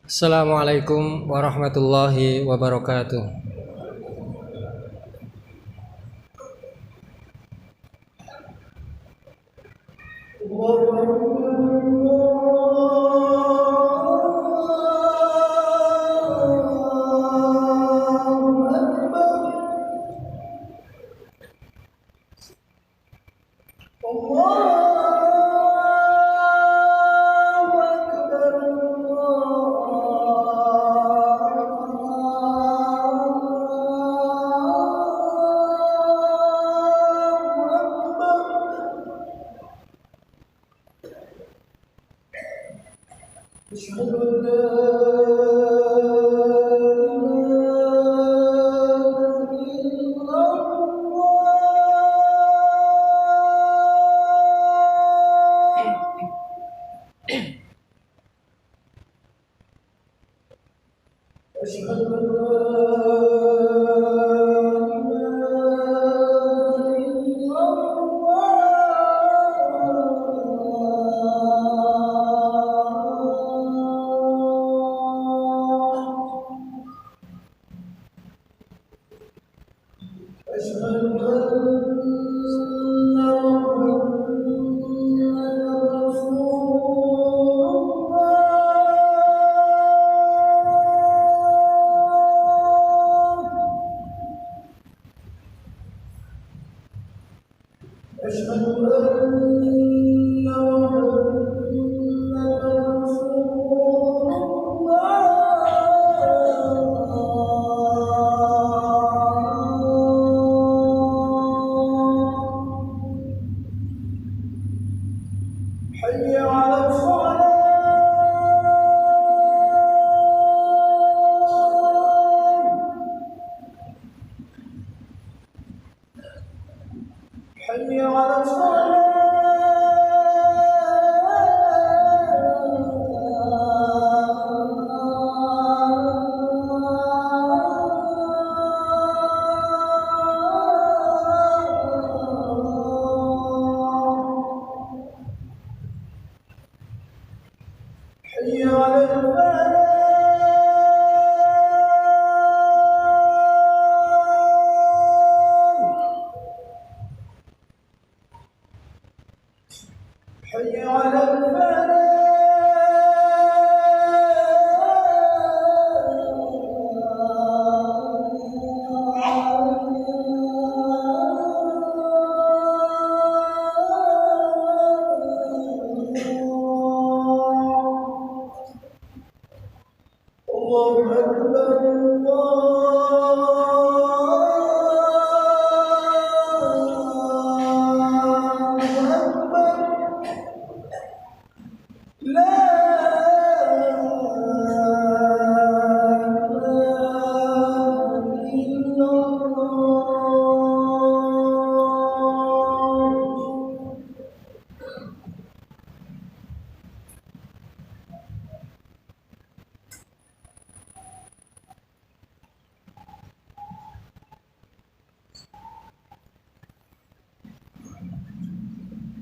Assalamualaikum warahmatullahi wabarakatuh.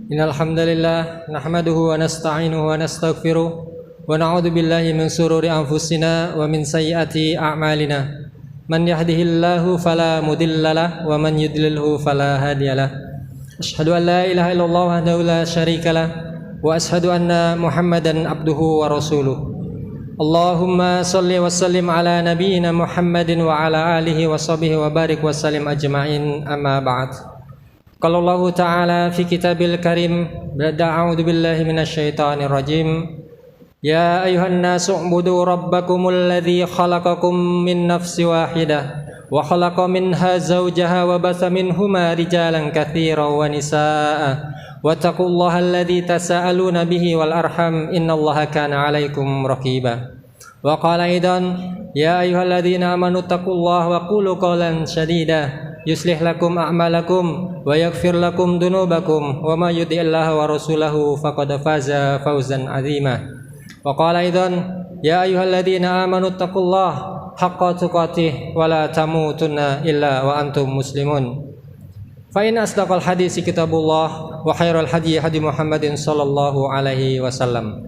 Innal hamdalillah nahmaduhu wa nasta'inuhu wa nastaghfiruh wa na'udzu billahi min shururi anfusina wa min sayyiati a'malina. Man yahdihillahu fala mudhillalah wa man yudlilhu fala hadiyalah. Asyhadu an la ilaha illallah wahdahu la syarikalah wa asyhadu anna Muhammadan abduhu wa rasuluh. Allahumma shalli wa sallim ala nabiyyina Muhammadin wa ala alihi wa sahbihi wa barik wa sallim ajma'in, amma ba'd. Qala Allah Ta'ala fi kitabil karim, a'udzu billahi minasyaitonir rajim. Ya ayuhan nasu ubudu rabbakumul ladzi khalaqakum min nafsin wahidah wa khalaqa minha zawjaha wa batha minhuma rijalan katsiran wa nisaa'a wattaqullaha alladzi tasaaluna bihi wal arham innallaha kana 'alaikum raqiba. Wa qala aidan ya ayyuhalladzina amanu taqullaha wa qulu qawlan sadida yuslih lakum a'malakum wa yaghfir lakum dunubakum wa may yuti'illaha wa rasulahu faqad faza fawzan 'azima. Wa qala aidan ya ayyuhalladzina amanu taqullaha haqqa tuqatih wa la tamutunna illa wa antum muslimun. Fa in asdaqal hadisi kitabullah wa khairal hadi hadi Muhammadin sallallahu alaihi wasallam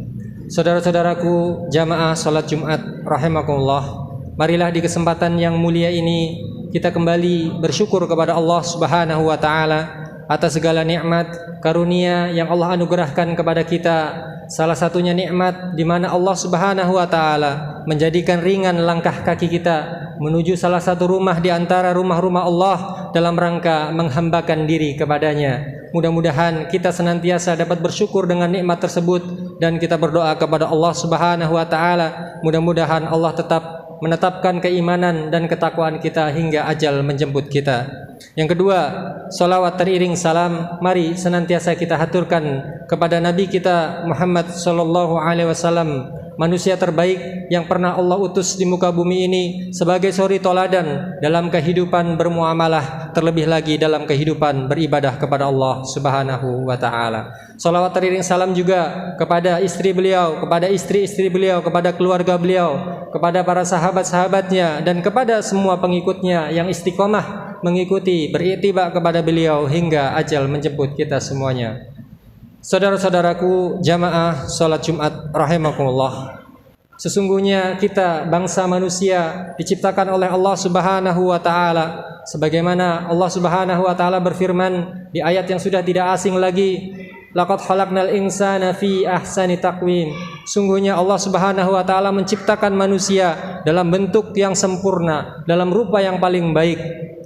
Saudara-saudaraku jamaah salat Jumat rahimakumullah, marilah di kesempatan yang mulia ini kita kembali bersyukur kepada Allah Subhanahu wa taala atas segala nikmat karunia yang Allah anugerahkan kepada kita. Salah satunya nikmat di mana Allah Subhanahu wa taala menjadikan ringan langkah kaki kita menuju salah satu rumah di antara rumah-rumah Allah dalam rangka menghambakan diri kepadanya. Mudah-mudahan kita senantiasa dapat bersyukur dengan nikmat tersebut dan kita berdoa kepada Allah Subhanahu wa taala, mudah-mudahan Allah tetap menetapkan keimanan dan ketakwaan kita hingga ajal menjemput kita. Yang kedua, salawat teriring salam mari senantiasa kita haturkan kepada Nabi kita Muhammad sallallahu alaihi wasallam, manusia terbaik yang pernah Allah utus di muka bumi ini sebagai suri toladan dalam kehidupan bermuamalah, terlebih lagi dalam kehidupan beribadah kepada Allah Subhanahu wa taala. Salawat teriring salam juga kepada istri beliau, kepada istri-istri beliau, kepada keluarga beliau, kepada para sahabat-sahabatnya dan kepada semua pengikutnya yang istiqomah mengikuti, beriktiba kepada beliau hingga ajal menjemput kita semuanya. Saudara-saudaraku jamaah salat Jumat rahimakumullah, sesungguhnya kita bangsa manusia diciptakan oleh Allah Subhanahu wa taala sebagaimana Allah Subhanahu wa taala berfirman di ayat yang sudah tidak asing lagi, laqad khalaqnal insana fi ahsani taqwim. Sungguhnya Allah Subhanahu wa taala menciptakan manusia dalam bentuk yang sempurna, dalam rupa yang paling baik.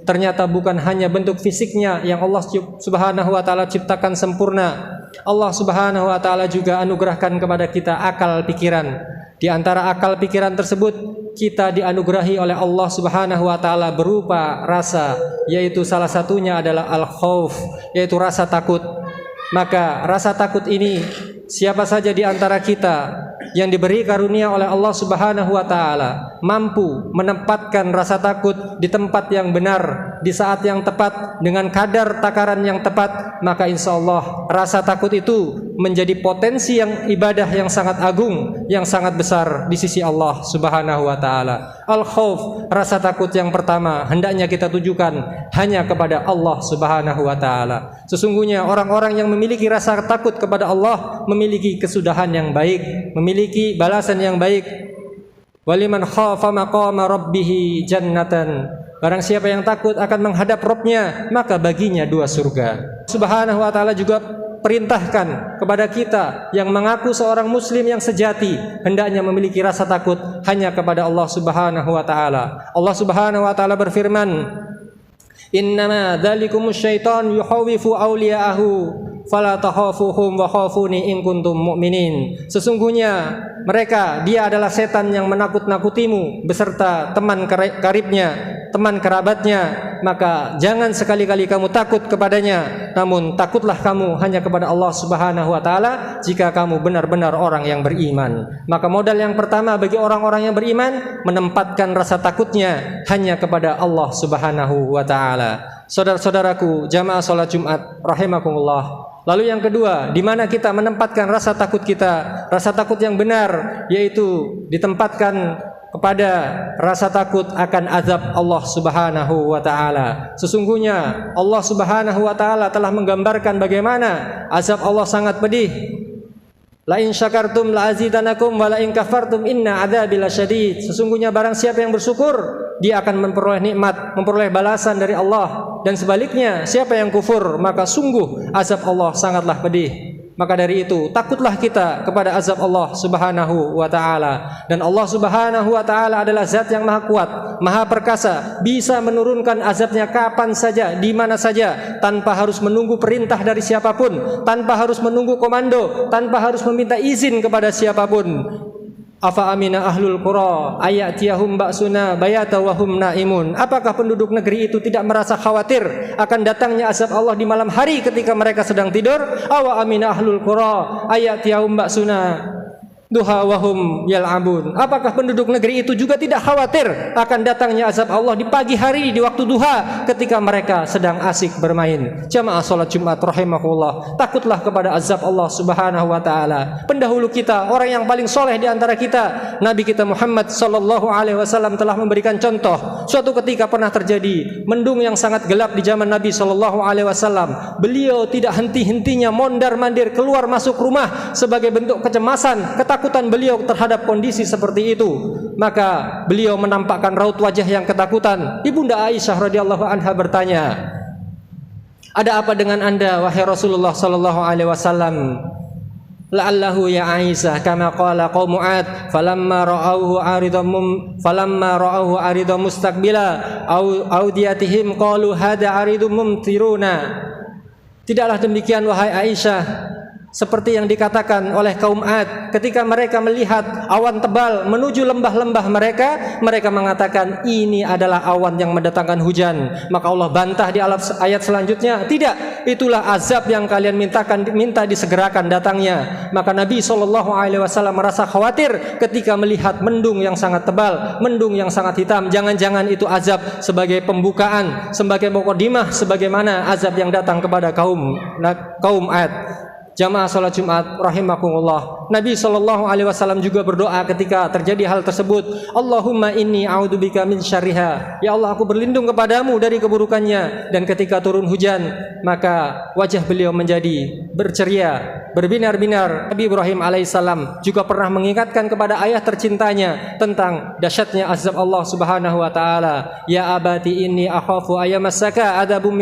Ternyata bukan hanya bentuk fisiknya yang Allah Subhanahu wa taala ciptakan sempurna. Allah Subhanahu wa taala juga anugerahkan kepada kita akal pikiran. Di antara akal pikiran tersebut kita dianugerahi oleh Allah Subhanahu wa taala berupa rasa, yaitu salah satunya adalah al-khauf, yaitu rasa takut. Maka rasa takut ini siapa saja di antara kita yang diberi karunia oleh Allah Subhanahu wa taala mampu menempatkan rasa takut di tempat yang benar, di saat yang tepat, dengan kadar takaran yang tepat, maka insya Allah rasa takut itu menjadi potensi yang ibadah yang sangat agung, yang sangat besar di sisi Allah Subhanahu wa taala. Al-khauf, rasa takut yang pertama hendaknya kita tujukan hanya kepada Allah Subhanahu wa taala. Sesungguhnya orang-orang yang memiliki rasa takut kepada Allah memiliki kesudahan yang baik, memiliki balasan yang baik. Waliman khafa maqama rabbih jannatan. Barang siapa yang takut akan menghadap Rabb-nya, maka baginya 2 surga. Subhanahu wa taala juga perintahkan kepada kita yang mengaku seorang muslim yang sejati hendaknya memiliki rasa takut hanya kepada Allah Subhanahu wa taala. Allah Subhanahu wa taala berfirman, "Innama dzalikumus syaitan yukhawwifu awliya'ahu fala takhafuhum wa khafuni in kuntum mu'minin." Sesungguhnya mereka, dia adalah setan yang menakut-nakutimu beserta teman karibnya, teman kerabatnya, maka jangan sekali-kali kamu takut kepadanya, namun takutlah kamu hanya kepada Allah Subhanahu wa taala jika kamu benar-benar orang yang beriman. Maka modal yang pertama bagi orang-orang yang beriman menempatkan rasa takutnya hanya kepada Allah Subhanahu wa taala. Saudara-saudaraku jamaah salat Jumat rahimakumullah, lalu yang kedua, di mana kita menempatkan rasa takut kita, rasa takut yang benar, yaitu ditempatkan kepada rasa takut akan azab Allah Subhanahu wa taala. Sesungguhnya Allah Subhanahu wa taala telah menggambarkan bagaimana azab Allah sangat pedih. La in syakartum la azidanakum wa la in kafartum inna adzabi lasyadid. Sesungguhnya barang siapa yang bersyukur, dia akan memperoleh nikmat, memperoleh balasan dari Allah, dan sebaliknya siapa yang kufur, maka sungguh azab Allah sangatlah pedih. Maka dari itu takutlah kita kepada azab Allah Subhanahu wa taala. Dan Allah Subhanahu wa taala adalah zat yang maha kuat, maha perkasa, bisa menurunkan azabnya kapan saja, di mana saja, tanpa harus menunggu perintah dari siapapun, tanpa harus menunggu komando, tanpa harus meminta izin kepada siapapun. Afa amina ahlul qura ayatiyahum ba'suna bayata wa hum naimun. Apakah penduduk negeri itu tidak merasa khawatir akan datangnya azab Allah di malam hari ketika mereka sedang tidur? Awa amina ahlul qura ayatiyahum ba'suna duha wahum yal'abun. Apakah penduduk negeri itu juga tidak khawatir akan datangnya azab Allah di pagi hari, di waktu duha ketika mereka sedang asik bermain? Jamaah salat Jumat rahimakumullah, takutlah kepada azab Allah Subhanahu wa taala. Pendahulu kita, orang yang paling soleh di antara kita, Nabi kita Muhammad sallallahu alaihi wasallam telah memberikan contoh. Suatu ketika pernah terjadi mendung yang sangat gelap di zaman Nabi sallallahu alaihi wasallam. Beliau tidak henti-hentinya mondar-mandir keluar masuk rumah sebagai bentuk kecemasan, ketakutan ketakutan beliau terhadap kondisi seperti itu, maka beliau menampakkan raut wajah yang ketakutan. Ibunda Aisyah radhiyallahu anha bertanya, "Ada apa dengan Anda wahai Rasulullah sallallahu alaihi wasallam?" La'allahu ya Aisyah kama qala qaum Ad falamma ra'awhu aridan mustaqbila audiyatihim qalu hada aridum mumtiruna. Tidaklah demikian wahai Aisyah, seperti yang dikatakan oleh kaum Ad ketika mereka melihat awan tebal menuju lembah-lembah mereka, mereka mengatakan ini adalah awan yang mendatangkan hujan. Maka Allah bantah di ayat selanjutnya, tidak, itulah azab yang kalian minta disegerakan datangnya. Maka Nabi SAW merasa khawatir ketika melihat mendung yang sangat tebal, mendung yang sangat hitam. Jangan-jangan itu azab sebagai pembukaan, sebagai mukadimah, sebagaimana azab yang datang kepada kaum Ad. Jamaah salat Jumat rahimakumullah. Nabi SAW juga berdoa ketika terjadi hal tersebut, Allahumma inni a'udzubika min syarriha. Ya Allah, aku berlindung kepadamu dari keburukannya. Dan ketika turun hujan, maka wajah beliau menjadi berceria, berbinar-binar. Nabi Ibrahim alaihissalam juga pernah mengingatkan kepada ayah tercintanya tentang dahsyatnya azab Allah Subhanahu wa taala. Ya abati inni akhafu ayamassaka adabum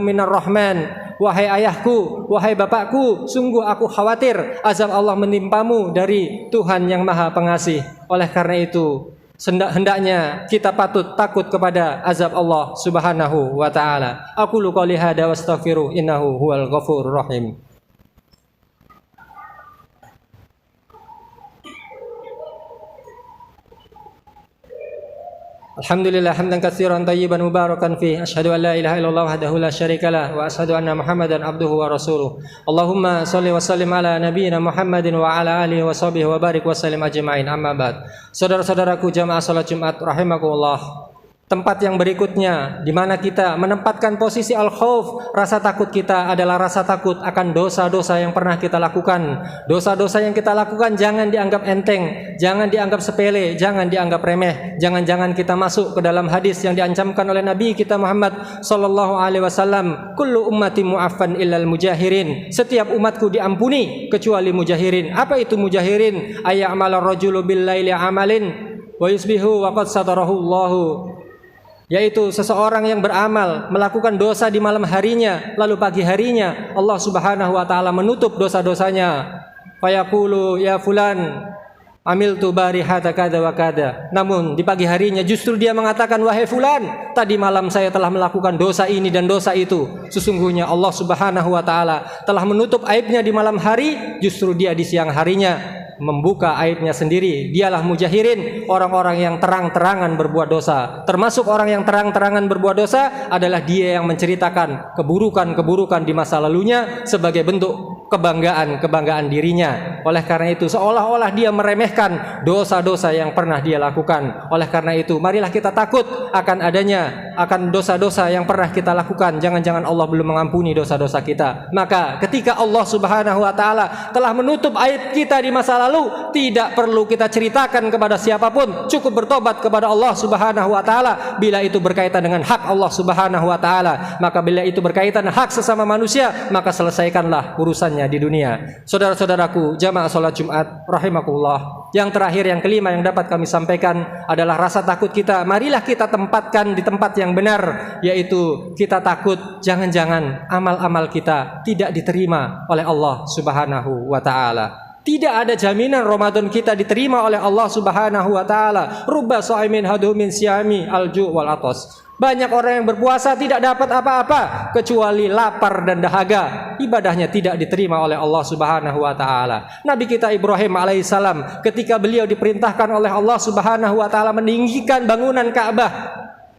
minar rahman. Wahai ayahku, wahai bapakku, sungguh aku khawatir azab Allah menimpamu dari Tuhan yang Maha Pengasih. Oleh karena itu, hendaknya kita patut takut kepada azab Allah Subhanahu wa taala. Aqulu qouli hadza wa astaghfiru innahu huwal ghafurur rahim. Alhamdulillah hamdan katsiran thayyiban mubarakan fi asyhadu an la ilaha illallah wahdahu la syarikalah wa asyhadu anna Muhammadan abduhu wa rasuluh. Allahumma shalli wa sallim ala nabiyyina Muhammadin wa ala alihi wa sahbihi wa barik wa sallim ajma'in. Amma ba'd. Saudara-saudaraku jamaah salat Jumat rahimakumullah. Tempat yang berikutnya di mana kita menempatkan posisi al-khauf, rasa takut kita adalah rasa takut akan dosa-dosa yang pernah kita lakukan. Dosa-dosa yang kita lakukan jangan dianggap enteng, jangan dianggap sepele, jangan dianggap remeh. Jangan-jangan kita masuk ke dalam hadis yang diancamkan oleh Nabi kita Muhammad sallallahu alaihi wasallam, kullu ummati mu'affan illal mujahirin. Setiap umatku diampuni kecuali mujahirin. Apa itu mujahirin? Ayya'malar rajulu bil laili amalin wa yusbihu wa qad satarahu Allahu. Yaitu seseorang yang beramal melakukan dosa di malam harinya, lalu pagi harinya Allah Subhanahu wa taala menutup dosa-dosanya. Fayaqulu ya fulan amiltu barihata kada wa kada. Namun di pagi harinya justru dia mengatakan, wahai fulan, tadi malam saya telah melakukan dosa ini dan dosa itu. Sesungguhnya Allah Subhanahu wa taala telah menutup aibnya di malam hari, justru dia di siang harinya membuka aibnya sendiri. Dialah mujahirin, orang-orang yang terang-terangan berbuat dosa. Termasuk orang yang terang-terangan berbuat dosa adalah dia yang menceritakan keburukan-keburukan di masa lalunya sebagai bentuk kebanggaan dirinya. Oleh karena itu seolah-olah dia meremehkan dosa-dosa yang pernah dia lakukan. Oleh karena itu marilah kita takut akan dosa-dosa yang pernah kita lakukan. Jangan-jangan Allah belum mengampuni dosa-dosa kita. Maka ketika Allah Subhanahu wa taala telah menutup aib kita di masa lalu, tidak perlu kita ceritakan kepada siapapun, cukup bertobat kepada Allah Subhanahu wa taala bila itu berkaitan dengan hak Allah Subhanahu wa taala. Maka bila itu berkaitan hak sesama manusia, maka selesaikanlah urusannya di dunia. Saudara-saudaraku jamaah salat Jumat rahimakumullah, yang terakhir, yang kelima yang dapat kami sampaikan adalah rasa takut kita. Marilah kita tempatkan di tempat yang benar, yaitu kita takut jangan-jangan amal-amal kita tidak diterima oleh Allah Subhanahu wa taala. Tidak ada jaminan Ramadan kita diterima oleh Allah Subhanahu wa taala. Rubba shaimin hadu min siyami alju wal atas. Banyak orang yang berpuasa tidak dapat apa-apa kecuali lapar dan dahaga. Ibadahnya tidak diterima oleh Allah Subhanahu wa taala. Nabi kita Ibrahim alaihissalam ketika beliau diperintahkan oleh Allah Subhanahu wa taala meninggikan bangunan Ka'bah,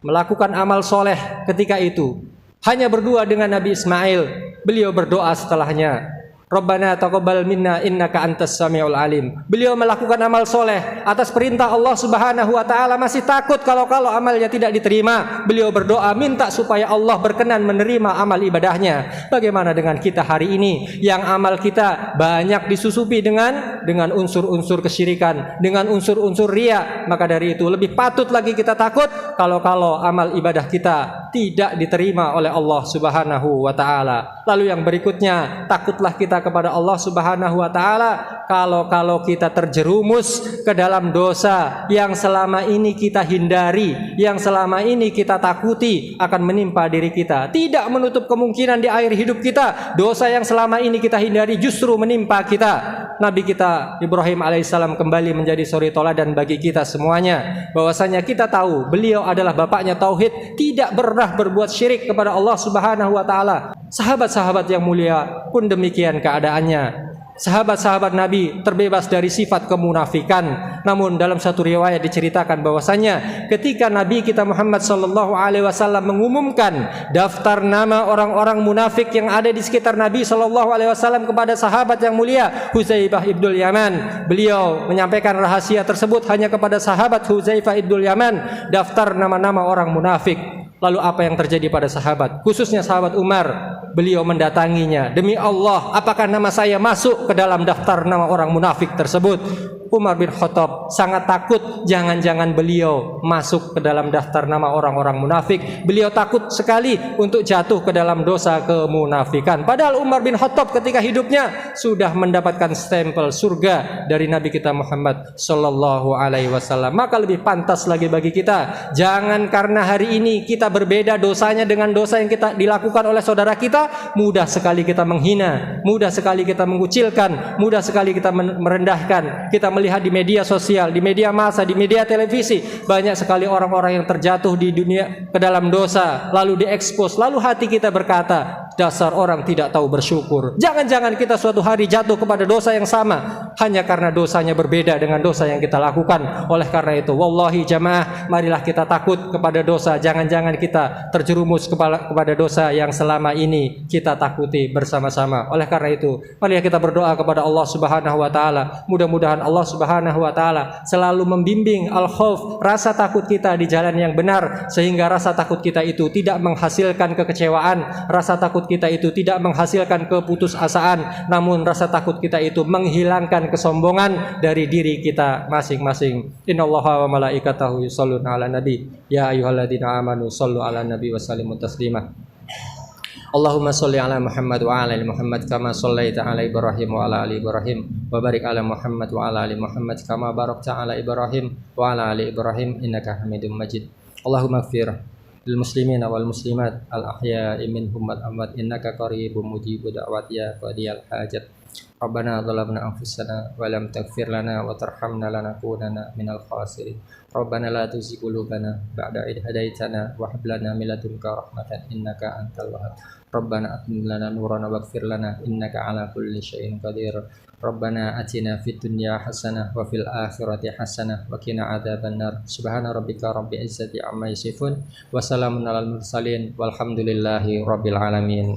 melakukan amal soleh ketika itu, hanya berdua dengan Nabi Ismail. Beliau berdoa setelahnya, Rabbana taqabbal minna innaka antas samiul alim. Beliau melakukan amal soleh atas perintah Allah Subhanahu wa taala, masih takut kalau amalnya tidak diterima. Beliau berdoa minta supaya Allah berkenan menerima amal ibadahnya. Bagaimana dengan kita hari ini yang amal kita banyak disusupi dengan unsur-unsur kesyirikan, dengan unsur-unsur riya? Maka dari itu lebih patut lagi kita takut kalau amal ibadah kita tidak diterima oleh Allah Subhanahu wa taala. Lalu yang berikutnya, takutlah kita kepada Allah Subhanahu wa taala kalau kita terjerumus ke dalam dosa yang selama ini kita hindari, yang selama ini kita takuti akan menimpa diri kita. Tidak menutup kemungkinan di akhir hidup kita dosa yang selama ini kita hindari justru menimpa kita. Nabi kita Ibrahim alaihissalam kembali menjadi suri toladan bagi kita semuanya, bahwasanya kita tahu beliau adalah bapaknya tauhid, tidak pernah berbuat syirik kepada Allah Subhanahu wa taala. Sahabat-sahabat yang mulia pun demikian keadaannya. Sahabat-sahabat Nabi terbebas dari sifat kemunafikan. Namun dalam satu riwayat diceritakan bahwasanya ketika Nabi kita Muhammad sallallahu alaihi wasallam mengumumkan daftar nama orang-orang munafik yang ada di sekitar Nabi sallallahu alaihi wasallam kepada sahabat yang mulia Hudzaifah ibnul Yaman, beliau menyampaikan rahasia tersebut hanya kepada sahabat Hudzaifah ibnul Yaman, daftar nama-nama orang munafik. Lalu apa yang terjadi pada sahabat, khususnya sahabat Umar? Beliau mendatanginya, demi Allah, apakah nama saya masuk ke dalam daftar nama orang munafik tersebut? Umar bin Khattab sangat takut jangan-jangan beliau masuk ke dalam daftar nama orang-orang munafik. Beliau takut sekali untuk jatuh ke dalam dosa kemunafikan. Padahal Umar bin Khattab ketika hidupnya sudah mendapatkan stempel surga dari Nabi kita Muhammad sallallahu alaihi wasallam. Maka lebih pantas lagi bagi kita, jangan karena hari ini kita berbeda dosanya dengan dosa yang kita dilakukan oleh saudara kita, mudah sekali kita menghina, mudah sekali kita mengucilkan, mudah sekali kita merendahkan. Kita melihat di media sosial, di media massa, di media televisi, banyak sekali orang-orang yang terjatuh di dunia ke dalam dosa, lalu diekspos, lalu hati kita berkata, dasar orang tidak tahu bersyukur. Jangan-jangan kita suatu hari jatuh kepada dosa yang sama hanya karena dosanya berbeda dengan dosa yang kita lakukan. Oleh karena itu, wallahi jamaah, marilah kita takut kepada dosa. Jangan-jangan kita terjerumus kepada dosa yang selama ini kita takuti bersama-sama. Oleh karena itu, marilah kita berdoa kepada Allah Subhanahu wa taala. Mudah-mudahan Allah Subhanahu wa taala selalu membimbing al-khauf, rasa takut kita di jalan yang benar, sehingga rasa takut kita itu tidak menghasilkan kekecewaan, rasa takut kita itu tidak menghasilkan keputusasaan, namun rasa takut kita itu menghilangkan kesombongan dari diri kita masing-masing. Innallaha wa malaikatahu yusholluna 'alan nabi ya ayyuhalladzina amanu shollu 'alan nabi wa sallimu taslima. Allahumma sholli ala Muhammad wa ala ali Muhammad kama shallaita ala Ibrahim wa ala ali Ibrahim wa barik ala Muhammad wa ala ali Muhammad kama barakta ala Ibrahim wa ala ali Ibrahim innaka Hamidum Majid. Allahumma ighfir lil muslimina wal muslimat al ahya'i minhum wal amwat innaka qaribun mujibud da'wati ya qadiyal hajat. Rabbana zalamna anfusana wa lam taghfir lana wa tarhamna lanakunanna minal khasirin. Rabbana la tuzigh qulubana ba'da idh hadaitana wa hab lana min ladunka rahmatan innaka antal wahhab. Rabbana atmim lana nurana waghfir lana innaka ala kulli syai'in qadir. Rabbana atina fid dunya hasanah wa fil akhirati hasanah wa qina adzabannar. Subhana rabbika rabbil izzati amma yasifun wa salamun alal mursalin walhamdulillahi rabbil alamin.